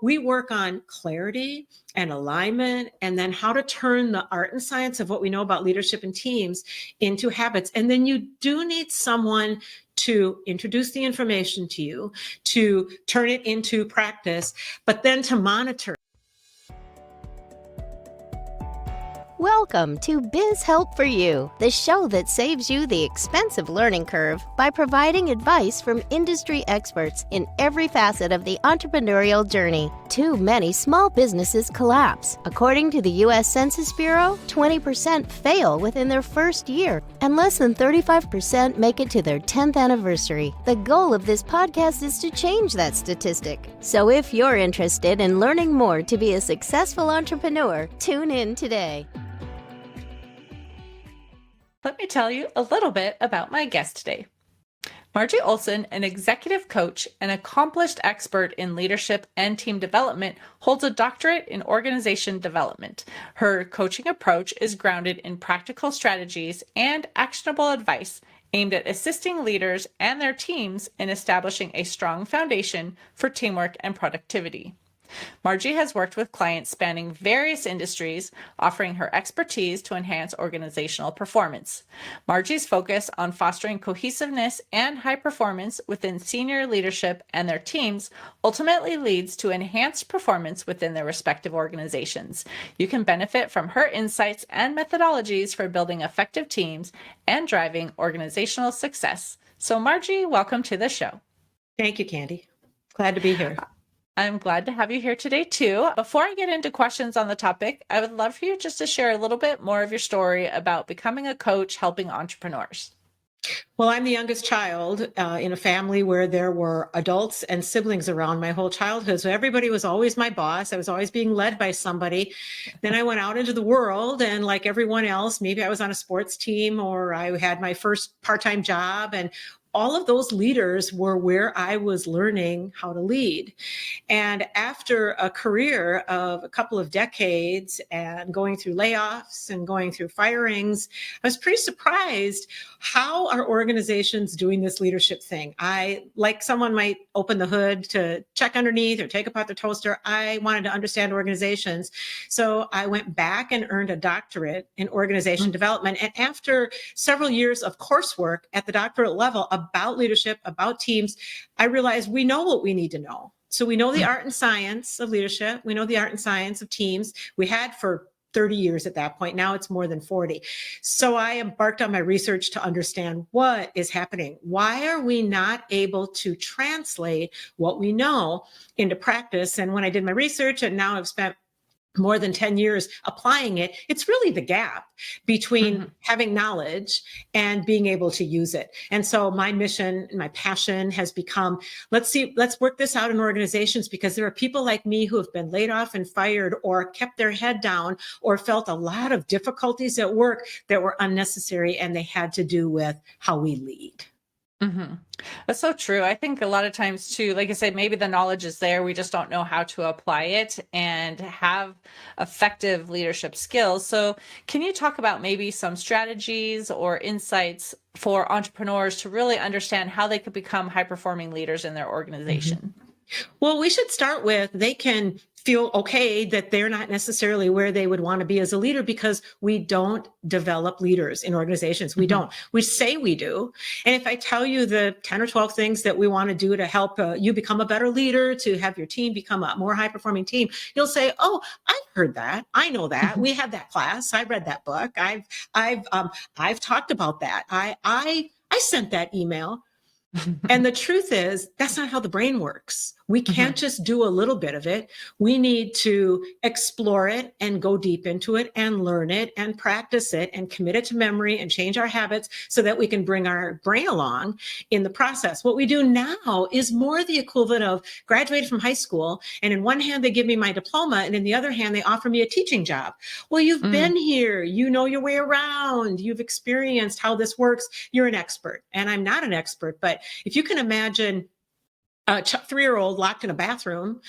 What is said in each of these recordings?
We work on clarity and alignment, and then how to turn the art and science of what we know about leadership and teams into habits. And then you do need someone to introduce the information to you, to turn it into practice, but then to monitor. Welcome to Biz Help for You, the show that saves you the expensive learning curve by providing advice from industry experts in every facet of the entrepreneurial journey. Too many small businesses collapse. According to the U.S. Census Bureau, 20% fail within their first year, and less than 35% make it to their 10th anniversary. The goal of this podcast is to change that statistic. So if you're interested in learning more to be a successful entrepreneur, tune in today. Let me tell you a little bit about my guest today. Margie Oleson, an executive coach and accomplished expert in leadership and team development, holds a doctorate in organization development. Her coaching approach is grounded in practical strategies and actionable advice aimed at assisting leaders and their teams in establishing a strong foundation for teamwork and productivity. Margie has worked with clients spanning various industries, offering her expertise to enhance organizational performance. Margie's focus on fostering cohesiveness and high performance within senior leadership and their teams ultimately leads to enhanced performance within their respective organizations. You can benefit from her insights and methodologies for building effective teams and driving organizational success. So Margie, welcome to the show. Thank you, Candy. Glad to be here. I'm glad to have you here today, too. Before I get into questions on the topic, I would love for you just to share a little bit more of your story about becoming a coach helping entrepreneurs. Well, I'm the youngest child in a family where there were adults and siblings around my whole childhood. So everybody was always my boss. I was always being led by somebody. Then I went out into the world, and like everyone else, maybe I was on a sports team or I had my first part-time job, and all of those leaders were where I was learning how to lead. And after a career of a couple of decades and going through layoffs and going through firings, I was pretty surprised how are organizations doing this leadership thing. Like someone might open the hood to check underneath or take apart the toaster, I wanted to understand organizations. So I went back and earned a doctorate in organization development. And after several years of coursework at the doctorate level about leadership, about teams, I realized we know what we need to know. So we know the art and science of leadership. We know the art and science of teams. We had for 30 years at that point. Now it's more than 40. So I embarked on my research to understand what is happening. Why are we not able to translate what we know into practice? And when I did my research, and now I've spent more than 10 years applying it, it's really the gap between having knowledge and being able to use it. And so my mission, my passion has become, let's work this out in organizations, because there are people like me who have been laid off and fired or kept their head down or felt a lot of difficulties at work that were unnecessary, and they had to do with how we lead. That's so true. I think a lot of times too, like I said, maybe the knowledge is there. We just don't know how to apply it and have effective leadership skills. So can you talk about maybe some strategies or insights for entrepreneurs to really understand how they could become high-performing leaders in their organization? Well, we should start with they can feel okay that they're not necessarily where they would want to be as a leader, because we don't develop leaders in organizations. We don't. We say we do. And if I tell you the 10 or 12 things that we want to do to help you become a better leader, to have your team become a more high-performing team, you'll say, "Oh, I've heard that. I know that. We had that class. I read that book. I've talked about that. I sent that email." And the truth is, that's not how the brain works. We can't just do a little bit of it. We need to explore it and go deep into it and learn it and practice it and commit it to memory and change our habits so that we can bring our brain along in the process. What we do now is more the equivalent of graduated from high school, and in one hand, they give me my diploma, and in the other hand, they offer me a teaching job. Well, you've been here, you know your way around, you've experienced how this works, you're an expert. And I'm not an expert, but if you can imagine a 3-year-old locked in a bathroom,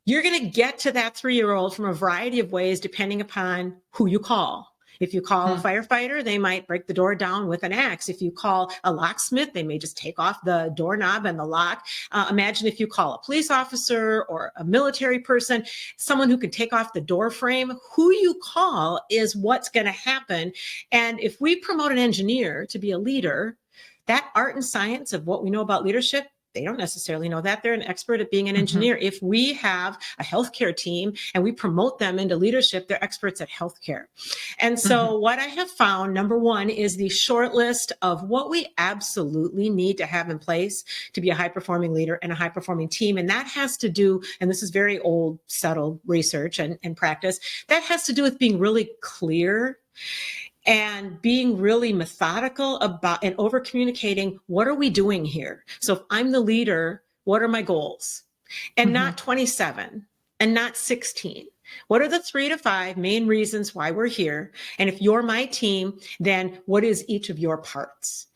you're going to get to that 3-year-old from a variety of ways, depending upon who you call. If you call a firefighter, they might break the door down with an axe. If you call a locksmith, they may just take off the doorknob and the lock. Imagine if you call a police officer or a military person, someone who can take off the door frame. Who you call is what's going to happen. And if we promote an engineer to be a leader, that art and science of what we know about leadership, they don't necessarily know that. They're an expert at being an engineer. If we have a healthcare team and we promote them into leadership, they're experts at healthcare. And so what I have found, number one, is the short list of what we absolutely need to have in place to be a high-performing leader and a high-performing team. And that has to do, and this is very old, settled research and practice, that has to do with being really clear and being really methodical about and over communicating, what are we doing here? So if I'm the leader, what are my goals? And not 27 and not 16. What are the 3 to 5 main reasons why we're here? And if you're my team, then what is each of your parts?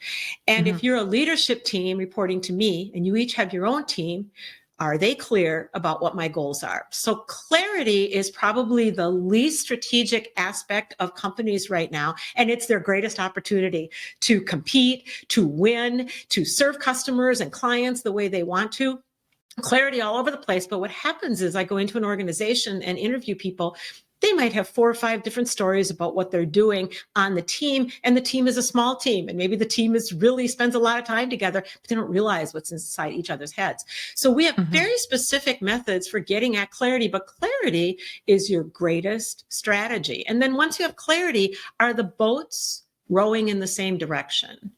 And if you're a leadership team reporting to me and you each have your own team, are they clear about what my goals are? So clarity is probably the least strategic aspect of companies right now. And it's their greatest opportunity to compete, to win, to serve customers and clients the way they want to. Clarity all over the place. But what happens is I go into an organization and interview people. They might have 4 or 5 different stories about what they're doing on the team, and the team is a small team, and maybe the team is really spends a lot of time together, but they don't realize what's inside each other's heads. So we have very specific methods for getting at clarity, but clarity is your greatest strategy. And then once you have clarity, are the boats rowing in the same direction?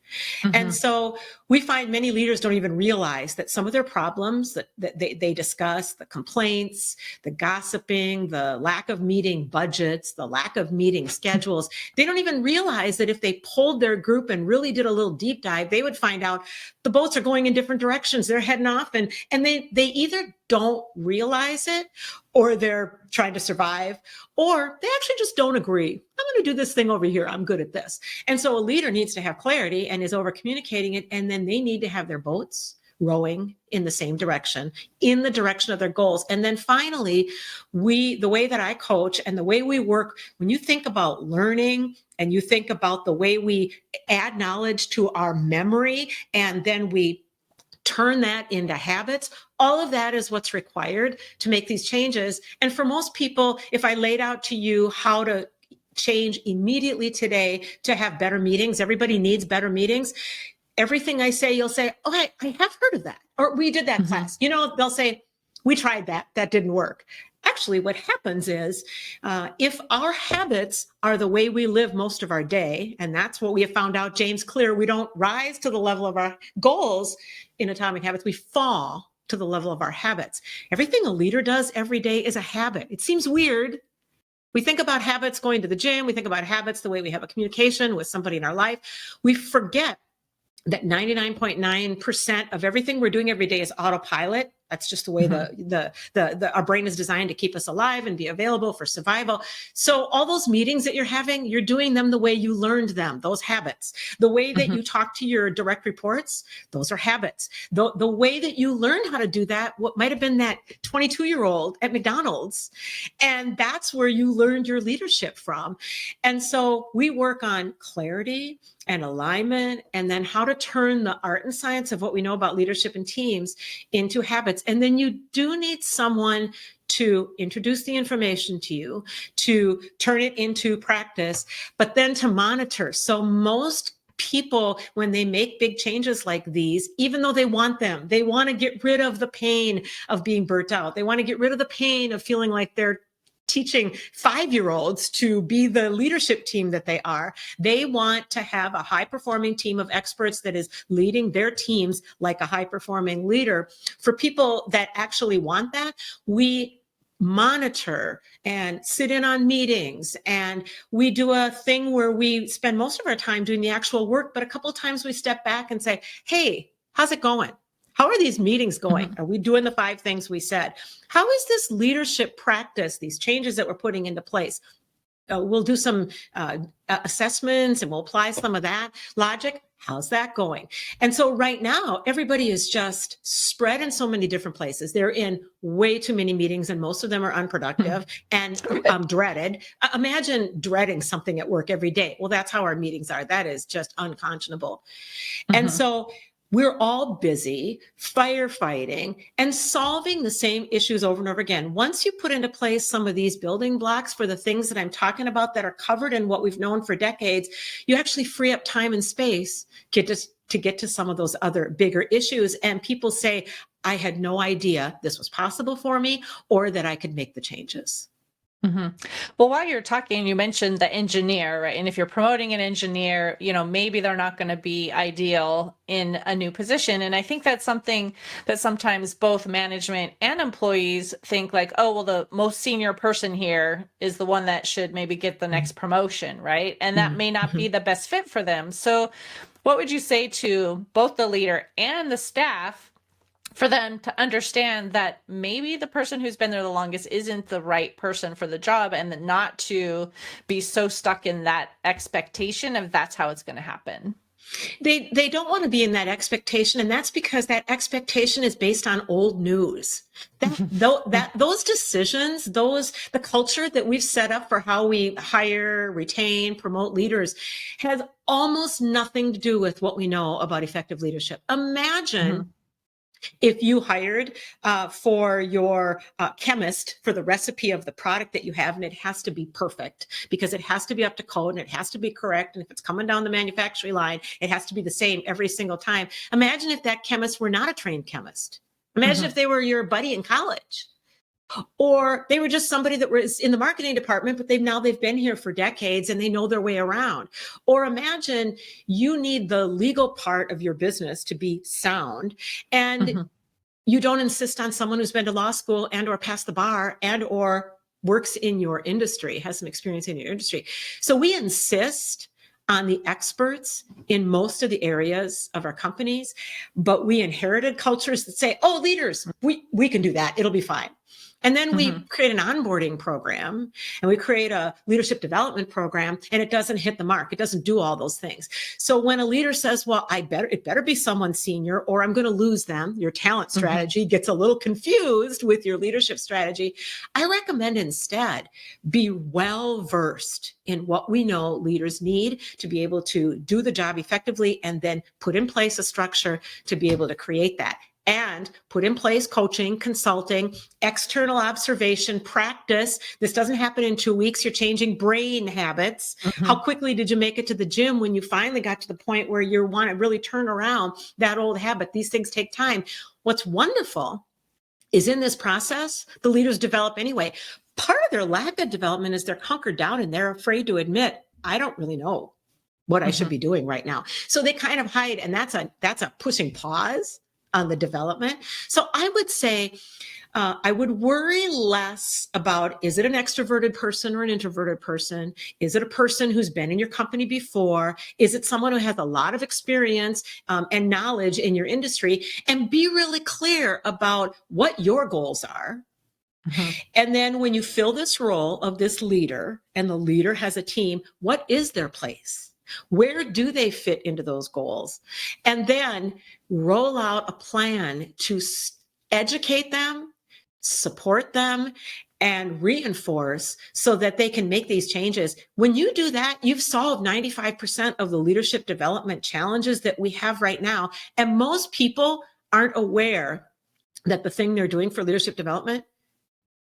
And so we find many leaders don't even realize that some of their problems that they discuss, the complaints, the gossiping, the lack of meeting budgets, the lack of meeting schedules, they don't even realize that if they pulled their group and really did a little deep dive, they would find out the boats are going in different directions. They're heading off, and they either don't realize it, or they're trying to survive, or they actually just don't agree. I'm going to do this thing over here. I'm good at this. And so a leader needs to have clarity and is over communicating it. And then they need to have their boats rowing in the same direction, in the direction of their goals. And then finally, the way that I coach and the way we work, when you think about learning and you think about the way we add knowledge to our memory, and then we turn that into habits, all of that is what's required to make these changes. And for most people, if I laid out to you how to change immediately today to have better meetings, everybody needs better meetings. Everything I say, you'll say, oh, I have heard of that. Or we did that class. You know, they'll say, we tried that. That didn't work. Actually, what happens is if our habits are the way we live most of our day, and that's what we have found out, James Clear, we don't rise to the level of our goals in Atomic Habits. We fall to the level of our habits. Everything a leader does every day is a habit. It seems weird. We think about habits going to the gym. We think about habits the way we have a communication with somebody in our life. We forget that 99.9% of everything we're doing every day is autopilot. That's just the way our brain is designed to keep us alive and be available for survival. So all those meetings that you're having, you're doing them the way you learned them, those habits. The way that you talk to your direct reports, those are habits. The way that you learned how to do that, what might have been that 22-year-old at McDonald's. And that's where you learned your leadership from. And so we work on clarity and alignment, and then how to turn the art and science of what we know about leadership and teams into habits. And then you do need someone to introduce the information to you, to turn it into practice, but then to monitor. So most people, when they make big changes like these, even though they want them, they want to get rid of the pain of being burnt out. They want to get rid of the pain of feeling like they're teaching 5-year-olds to be the leadership team that they are. They want to have a high-performing team of experts that is leading their teams like a high-performing leader. For people that actually want that, we monitor and sit in on meetings, and we do a thing where we spend most of our time doing the actual work, but a couple of times we step back and say, hey, how's it going? How are these meetings going? Are we doing the 5 things we said? How is this leadership practice, these changes that we're putting into place? We'll do some assessments and we'll apply some of that logic. How's that going? And so right now, everybody is just spread in so many different places. They're in way too many meetings, and most of them are unproductive and dreaded. Imagine dreading something at work every day. Well, that's how our meetings are. That is just unconscionable. And so we're all busy firefighting and solving the same issues over and over again. Once you put into place some of these building blocks for the things that I'm talking about that are covered in what we've known for decades, you actually free up time and space to get to some of those other bigger issues. And people say, I had no idea this was possible for me or that I could make the changes. Well, while you're talking, you mentioned the engineer, right? And if you're promoting an engineer, maybe they're not going to be ideal in a new position. And I think that's something that sometimes both management and employees think like, oh, well, the most senior person here is the one that should maybe get the next promotion, right? And that may not be the best fit for them. So what would you say to both the leader and the staff for them to understand that maybe the person who's been there the longest isn't the right person for the job, and not to be so stuck in that expectation of that's how it's going to happen? They don't want to be in that expectation, and that's because that expectation is based on old news. Those decisions, the culture that we've set up for how we hire, retain, promote leaders has almost nothing to do with what we know about effective leadership. Imagine if you hired for your chemist for the recipe of the product that you have, and it has to be perfect because it has to be up to code and it has to be correct. And if it's coming down the manufacturing line, it has to be the same every single time. Imagine if that chemist were not a trained chemist. Imagine if they were your buddy in college. Or they were just somebody that was in the marketing department, but they've been here for decades and they know their way around. Or imagine you need the legal part of your business to be sound, and you don't insist on someone who's been to law school and or passed the bar and or works in your industry, has some experience in your industry. So we insist on the experts in most of the areas of our companies, but we inherited cultures that say, oh, leaders, we can do that. It'll be fine. And then we create an onboarding program and we create a leadership development program, and it doesn't hit the mark. It doesn't do all those things. So when a leader says, well, it better be someone senior or I'm going to lose them, your talent strategy gets a little confused with your leadership strategy. I recommend instead be well-versed in what we know leaders need to be able to do the job effectively, and then put in place a structure to be able to create that. And put in place coaching, consulting, external observation, practice. This doesn't happen in 2 weeks. You're changing brain habits. How quickly did you make it to the gym when you finally got to the point where you want to really turn around that old habit? These things take time. What's wonderful is in this process, the leaders develop anyway. Part of their lack of development is they're hunkered down and they're afraid to admit, I don't really know what I should be doing right now. So they kind of hide, and that's a pushing pause on the development. So I would say, I would worry less about, is it an extroverted person or an introverted person? Is it a person who's been in your company before? Is it someone who has a lot of experience and knowledge in your industry? And be really clear about what your goals are. And then when you fill this role of this leader, and the leader has a team, what is their place? Where do they fit into those goals? And then roll out a plan to educate them, support them, and reinforce so that they can make these changes. When you do that, you've solved 95% of the leadership development challenges that we have right now. And most people aren't aware that the thing they're doing for leadership development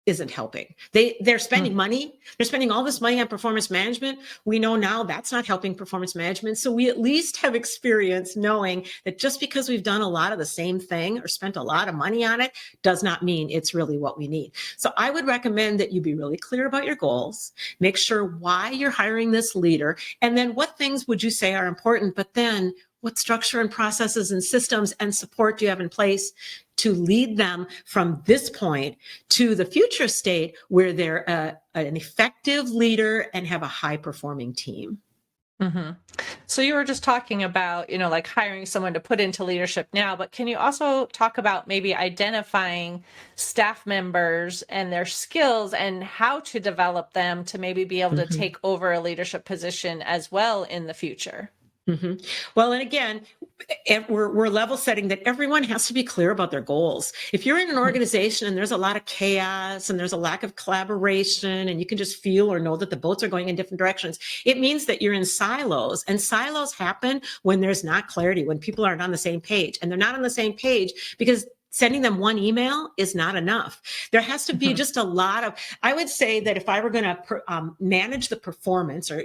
isn't helping. They're spending money. They're spending all this money on performance management. We know now that's not helping performance management. So we at least have experience knowing that just because we've done a lot of the same thing or spent a lot of money on it does not mean it's really what we need. So I would recommend that you be really clear about your goals, make sure why you're hiring this leader, and then what things would you say are important, but then what structure and processes and systems and support do you have in place to lead them from this point to the future state where they're an effective leader and have a high-performing team? So you were just talking about, like hiring someone to put into leadership now, but can you also talk about maybe identifying staff members and their skills and how to develop them to maybe be able to take over a leadership position as well in the future? Well, and again, we're level setting that everyone has to be clear about their goals. If you're in an organization and there's a lot of chaos and there's a lack of collaboration and you can just feel or know that the boats are going in different directions, it means that you're in silos, and silos happen when there's not clarity, when people aren't on the same page, and they're not on the same page because sending them one email is not enough. There has to be just a lot of, I would say that if I were going to manage the performance or,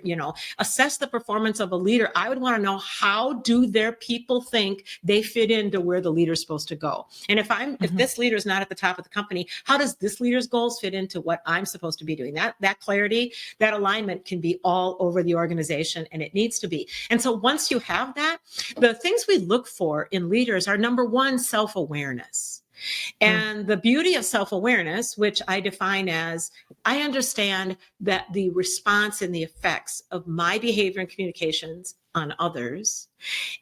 assess the performance of a leader, I would want to know, how do their people think they fit into where the leader's supposed to go? And if this leader is not at the top of the company, how does this leader's goals fit into what I'm supposed to be doing? That clarity, that alignment can be all over the organization, and it needs to be. And so once you have that, the things we look for in leaders are, number one, self-awareness. And the beauty of self-awareness, which I define as, I understand that the response and the effects of my behavior and communications on others,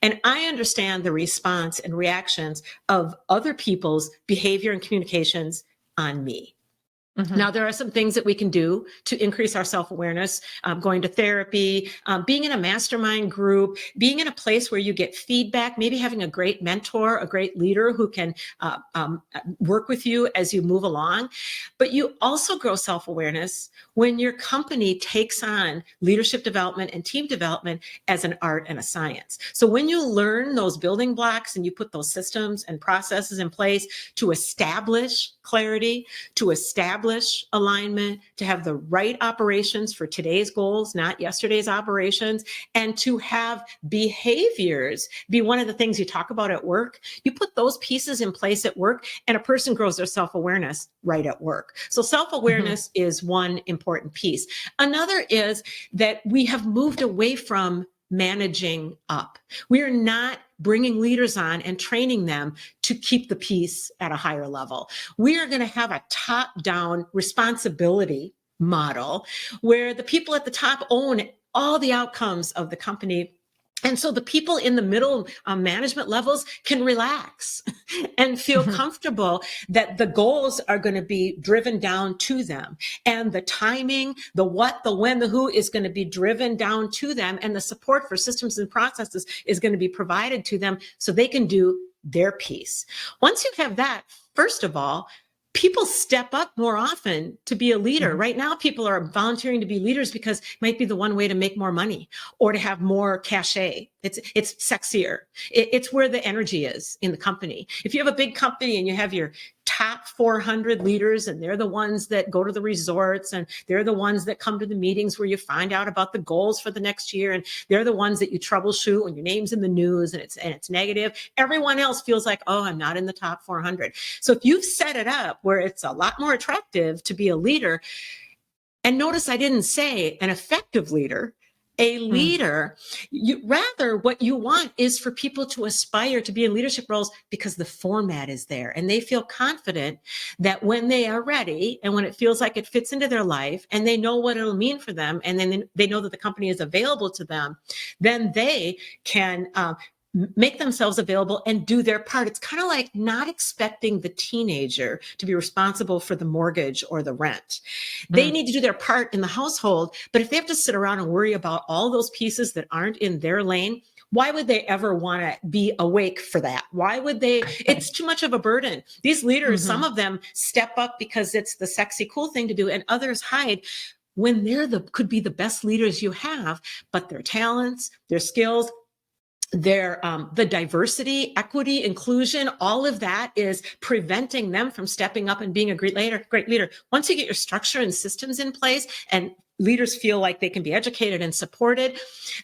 and I understand the response and reactions of other people's behavior and communications on me. Now, there are some things that we can do to increase our self-awareness, going to therapy, being in a mastermind group, being in a place where you get feedback, maybe having a great mentor, a great leader who can work with you as you move along. But you also grow self-awareness when your company takes on leadership development and team development as an art and a science. So when you learn those building blocks and you put those systems and processes in place to establish clarity, to establish alignment, to have the right operations for today's goals, not yesterday's operations, and to have behaviors be one of the things you talk about at work, you put those pieces in place at work, and a person grows their self-awareness right at work. So self-awareness is one important piece. Another is that we have moved away from managing up. We are not bringing leaders on and training them to keep the peace at a higher level. We are going to have a top-down responsibility model where the people at the top own all the outcomes of the company. And so the people in the middle management levels can relax and feel comfortable that the goals are going to be driven down to them. And the timing, the what, the when, the who is going to be driven down to them. And the support for systems and processes is going to be provided to them so they can do their piece. Once you have that, first of all, people step up more often to be a leader. Right now, people are volunteering to be leaders because it might be the one way to make more money or to have more cachet. It's sexier. It's where the energy is in the company. If you have a big company and you have your top 400 leaders and they're the ones that go to the resorts and they're the ones that come to the meetings where you find out about the goals for the next year, and they're the ones that you troubleshoot when your name's in the news and it's negative, everyone else feels like, oh, I'm not in the top 400. So if you've set it up where it's a lot more attractive to be a leader, and notice I didn't say an effective leader, a leader, what you want is for people to aspire to be in leadership roles because the format is there and they feel confident that when they are ready and when it feels like it fits into their life and they know what it'll mean for them, and then they know that the company is available to them, then they can make themselves available and do their part. It's kind of like not expecting the teenager to be responsible for the mortgage or the rent. They need to do their part in the household, but if they have to sit around and worry about all those pieces that aren't in their lane, why would they ever want to be awake for that? Why would they? It's too much of a burden. These leaders, some of them step up because it's the sexy, cool thing to do, and others hide when could be the best leaders you have, but their talents, their skills, the diversity, equity, inclusion, all of that is preventing them from stepping up and being a great leader. Once you get your structure and systems in place and leaders feel like they can be educated and supported,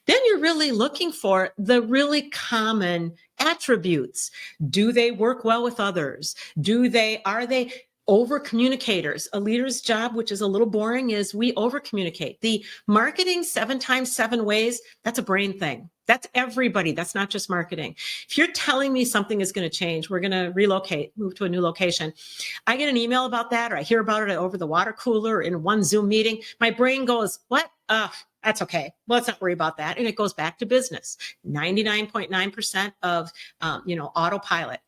then you're really looking for the really common attributes. Do they work well with others? Are they over communicators? A leader's job, which is a little boring, is we over communicate. The marketing 7 times 7 ways, that's a brain thing. That's everybody. That's not just marketing. If you're telling me something is going to change, we're going to relocate, move to a new location. I get an email about that, or I hear about it over the water cooler or in one Zoom meeting. My brain goes, what? That's okay. Well, let's not worry about that. And it goes back to business. 99.9% of, autopilot.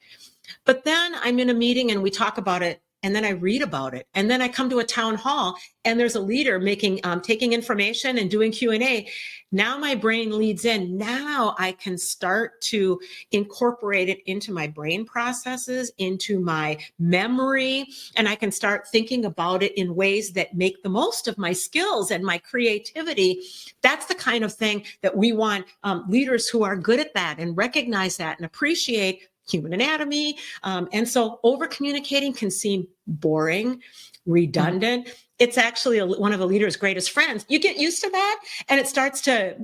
But then I'm in a meeting and we talk about it and then I read about it. And then I come to a town hall and there's a leader taking information and doing Q&A. Now my brain leads in. Now I can start to incorporate it into my brain processes, into my memory, and I can start thinking about it in ways that make the most of my skills and my creativity. That's the kind of thing that we want leaders who are good at that and recognize that and appreciate human anatomy. And so over communicating can seem boring, redundant. It's actually one of a leader's greatest friends. You get used to that and it starts to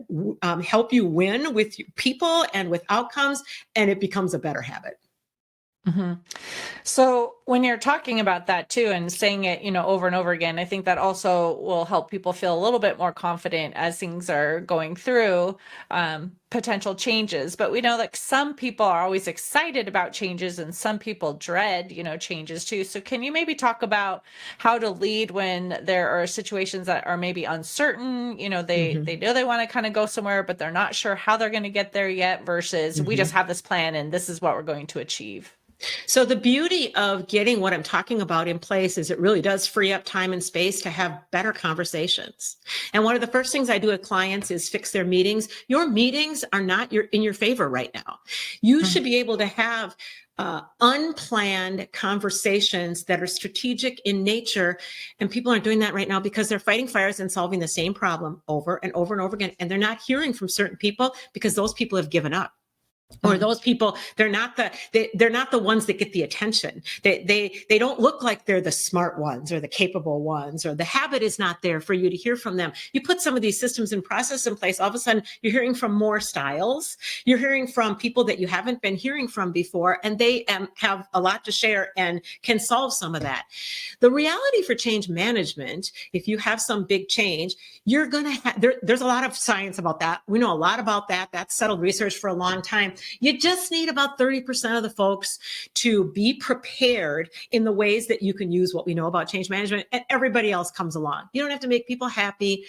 help you win with people and with outcomes, and it becomes a better habit. Mm-hmm. So when you're talking about that too and saying it, over and over again, I think that also will help people feel a little bit more confident as things are going through potential changes. But we know that some people are always excited about changes and some people dread, changes too. So can you maybe talk about how to lead when there are situations that are maybe uncertain, they know they want to kind of go somewhere, but they're not sure how they're going to get there yet versus we just have this plan and this is what we're going to achieve? So the beauty of getting what I'm talking about in place is it really does free up time and space to have better conversations. And one of the first things I do with clients is fix their meetings. Your meetings are not in your favor right now. You should be able to have unplanned conversations that are strategic in nature. And people aren't doing that right now because they're fighting fires and solving the same problem over and over and over again. And they're not hearing from certain people because those people have given up. Or those people, they're not the ones that get the attention. They don't look like they're the smart ones or the capable ones, or the habit is not there for you to hear from them. You put some of these systems and process in place, all of a sudden you're hearing from more styles. You're hearing from people that you haven't been hearing from before, and they have a lot to share and can solve some of that. The reality for change management, if you have some big change, you're going to have, there's a lot of science about that. We know a lot about that. That's settled research for a long time. You just need about 30% of the folks to be prepared in the ways that you can use what we know about change management, and everybody else comes along. You don't have to make people happy.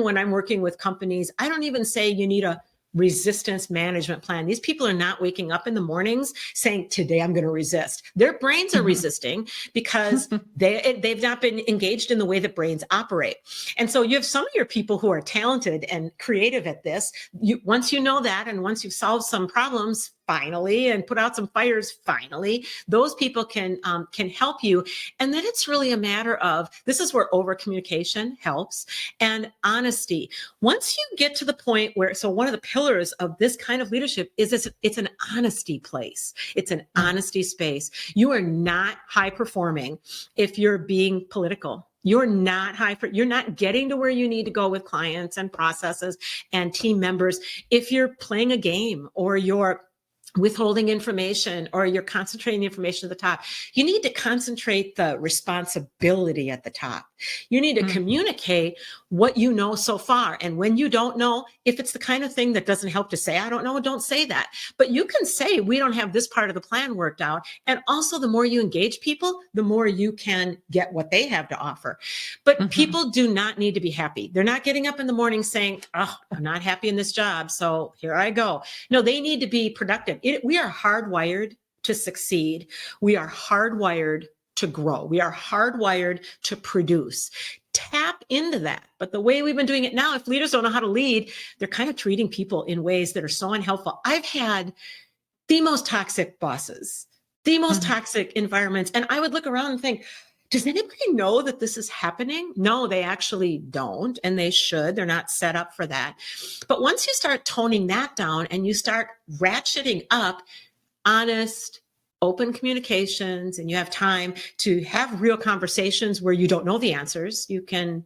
When I'm working with companies, I don't even say you need a resistance management plan. These people are not waking up in the mornings saying, today I'm going to resist. Their brains are resisting because they've not been engaged in the way that brains operate. And so you have some of your people who are talented and creative at this. Once you know that, and once you've solved some problems finally and put out some fires finally, those people can help you. And then it's really a matter of, this is where over communication helps, and honesty. Once you get to the point where, so one of the pillars of this kind of leadership is it's an honesty place. It's an honesty space. You are not high performing if you're being political. You're not you're not getting to where you need to go with clients and processes and team members if you're playing a game, or you're withholding information, or you're concentrating the information at the top. You need to concentrate the responsibility at the top. You need to communicate what you know so far. And when you don't know, if it's the kind of thing that doesn't help to say, I don't know, don't say that. But you can say, we don't have this part of the plan worked out. And also, the more you engage people, the more you can get what they have to offer. But people do not need to be happy. They're not getting up in the morning saying, oh, I'm not happy in this job, so here I go. No, they need to be productive. We are hardwired to succeed. We are hardwired to grow. We are hardwired to produce. Tap into that. But the way we've been doing it now, if leaders don't know how to lead, they're kind of treating people in ways that are so unhelpful. I've had the most toxic bosses, the most toxic environments. And I would look around and think, does anybody know that this is happening? No, they actually don't. And they should. They're not set up for that. But once you start toning that down and you start ratcheting up honest, open communications, and you have time to have real conversations where you don't know the answers, you can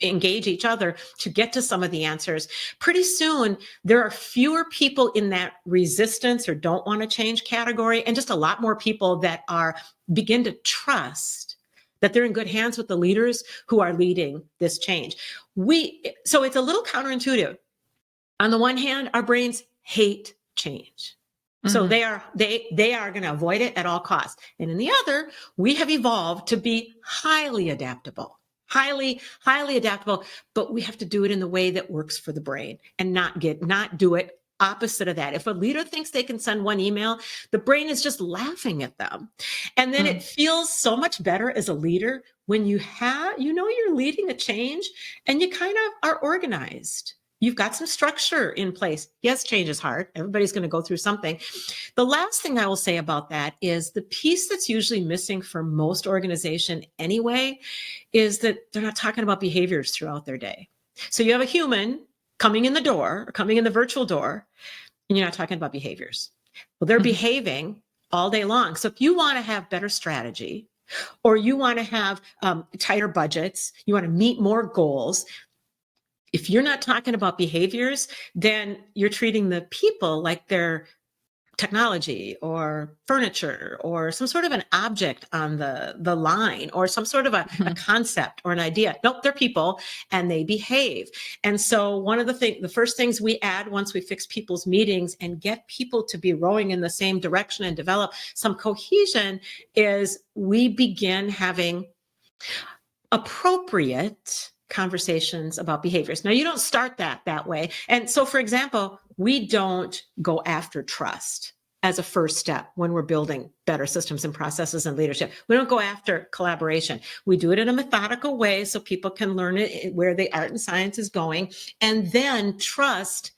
engage each other to get to some of the answers. Pretty soon, there are fewer people in that resistance or don't want to change category, and just a lot more people that begin to trust that they're in good hands with the leaders who are leading this change. So it's a little counterintuitive. On the one hand, our brains hate change. So they are going to avoid it at all costs. And in the other, we have evolved to be highly adaptable, highly adaptable, but we have to do it in the way that works for the brain and not do it opposite of that. If a leader thinks they can send one email, the brain is just laughing at them. And then it feels so much better as a leader when you know you're leading a change and you kind of are organized. You've got some structure in place. Yes, change is hard. Everybody's going to go through something. The last thing I will say about that is the piece that's usually missing for most organization anyway, is that they're not talking about behaviors throughout their day. So you have a human coming in the door or coming in the virtual door, and you're not talking about behaviors. Well, they're behaving all day long. So if you want to have better strategy, or you want to have tighter budgets, you want to meet more goals, if you're not talking about behaviors, then you're treating the people like they're technology or furniture or some sort of an object on the line or some sort of a concept or an idea. Nope, they're people and they behave. And so one of the first things we add once we fix people's meetings and get people to be rowing in the same direction and develop some cohesion is we begin having appropriate conversations about behaviors. Now, you don't start that way. And so, for example, we don't go after trust as a first step when we're building better systems and processes and leadership. We don't go after collaboration. We do it in a methodical way so people can learn it where the art and science is going. And then trust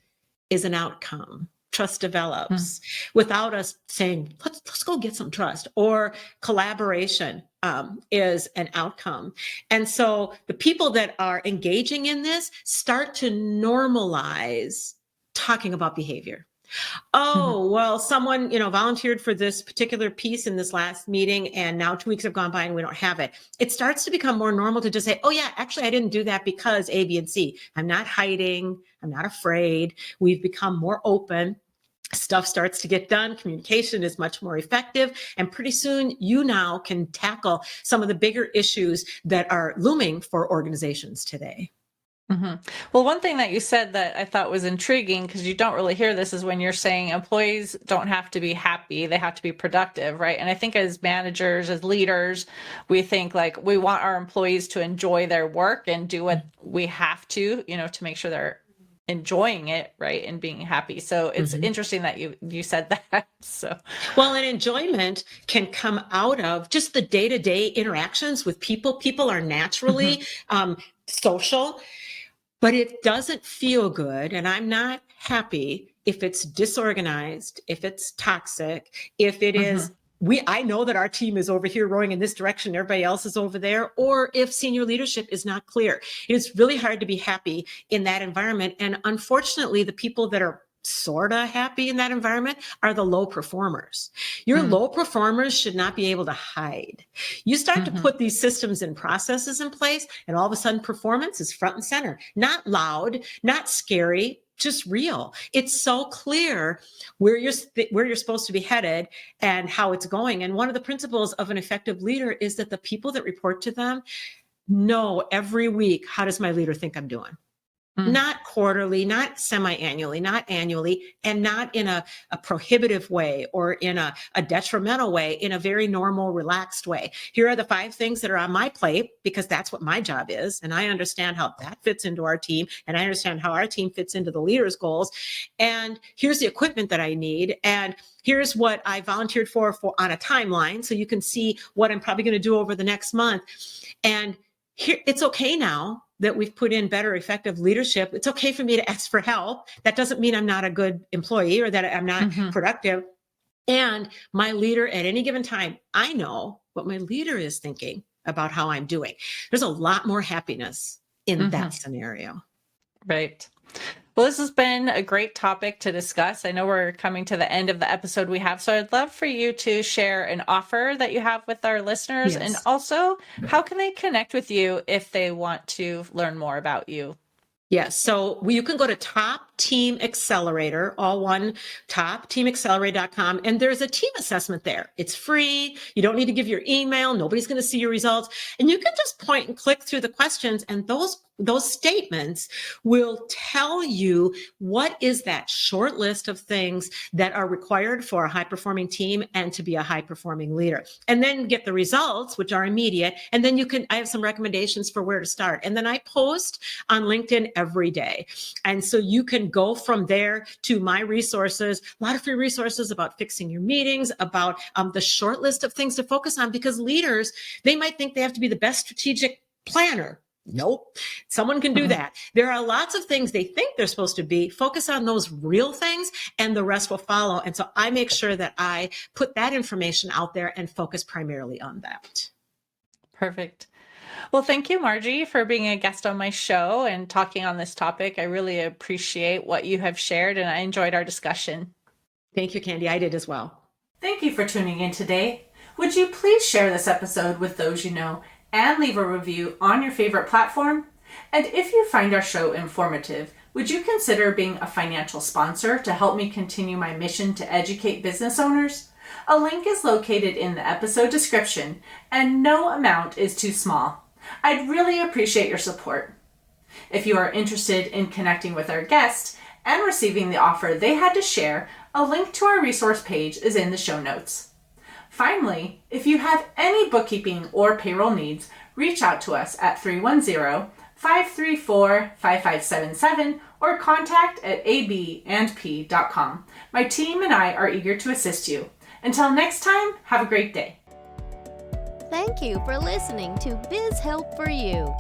is an outcome. Trust develops without us saying, let's go get some trust, or collaboration is an outcome. And so the people that are engaging in this start to normalize talking about behavior. Oh, well, someone, volunteered for this particular piece in this last meeting, and now 2 weeks have gone by and we don't have it. It starts to become more normal to just say, oh yeah, actually I didn't do that because A, B, and C. I'm not hiding. I'm not afraid. We've become more open. Stuff starts to get done. Communication is much more effective. And pretty soon you now can tackle some of the bigger issues that are looming for organizations today. Well, one thing that you said that I thought was intriguing, because you don't really hear this, is when you're saying employees don't have to be happy, they have to be productive, right? And I think as managers, as leaders, we think like we want our employees to enjoy their work and do what we have to make sure they're enjoying it, right, and being happy. So it's interesting that you said that. So well, and enjoyment can come out of just the day-to-day interactions with people. People are naturally social, but it doesn't feel good, and I'm not happy if it's disorganized, if it's toxic, if it is I know that our team is over here rowing in this direction, everybody else is over there, or if senior leadership is not clear. It is really hard to be happy in that environment. And unfortunately, the people that are sort of happy in that environment are the low performers. Your low performers should not be able to hide. You start to put these systems and processes in place, and all of a sudden performance is front and center, not loud, not scary, just real. It's so clear where you're supposed to be headed and how it's going. And one of the principles of an effective leader is that the people that report to them know every week, how does my leader think I'm doing? Not quarterly, not semi-annually, not annually, and not in a prohibitive way or in a detrimental way, in a very normal, relaxed way. Here are the 5 things that are on my plate, because that's what my job is. And I understand how that fits into our team. And I understand how our team fits into the leader's goals. And here's the equipment that I need. And here's what I volunteered for on a timeline. So you can see what I'm probably going to do over the next month. And here, it's okay now that we've put in better, effective leadership. It's okay for me to ask for help. That doesn't mean I'm not a good employee or that I'm not productive. And my leader at any given time, I know what my leader is thinking about how I'm doing. There's a lot more happiness in that scenario. Right. Well, this has been a great topic to discuss. I know we're coming to the end of the episode we have, so I'd love for you to share an offer that you have with our listeners, and also how can they connect with you if they want to learn more about you? Yes. So you can go to Top Team Accelerator, all one, topteamaccelerator.com. And there's a team assessment there. It's free. You don't need to give your email. Nobody's going to see your results. And you can just point and click through the questions. And those those statements will tell you what is that short list of things that are required for a high performing team and to be a high performing leader. And then get the results, which are immediate. And then I have some recommendations for where to start. And then I post on LinkedIn every day. And so you can go from there to my resources, a lot of free resources about fixing your meetings, about the short list of things to focus on, because leaders, they might think they have to be the best strategic planner. Nope. Someone can do that. There are lots of things they think they're supposed to be. Focus on those real things and the rest will follow. And so I make sure that I put that information out there and focus primarily on that. Perfect. Well, thank you, Margie, for being a guest on my show and talking on this topic. I really appreciate what you have shared and I enjoyed our discussion. Thank you, Candy. I did as well. Thank you for tuning in today. Would you please share this episode with those you know and leave a review on your favorite platform? And if you find our show informative, would you consider being a financial sponsor to help me continue my mission to educate business owners? A link is located in the episode description, and no amount is too small. I'd really appreciate your support. If you are interested in connecting with our guest and receiving the offer they had to share, a link to our resource page is in the show notes. Finally, if you have any bookkeeping or payroll needs, reach out to us at 310-534-5577 or contact@abandp.com. My team and I are eager to assist you. Until next time, have a great day. Thank you for listening to Biz Help for You.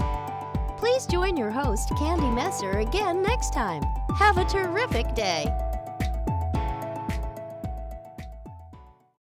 Please join your host, Candy Messer, again next time. Have a terrific day.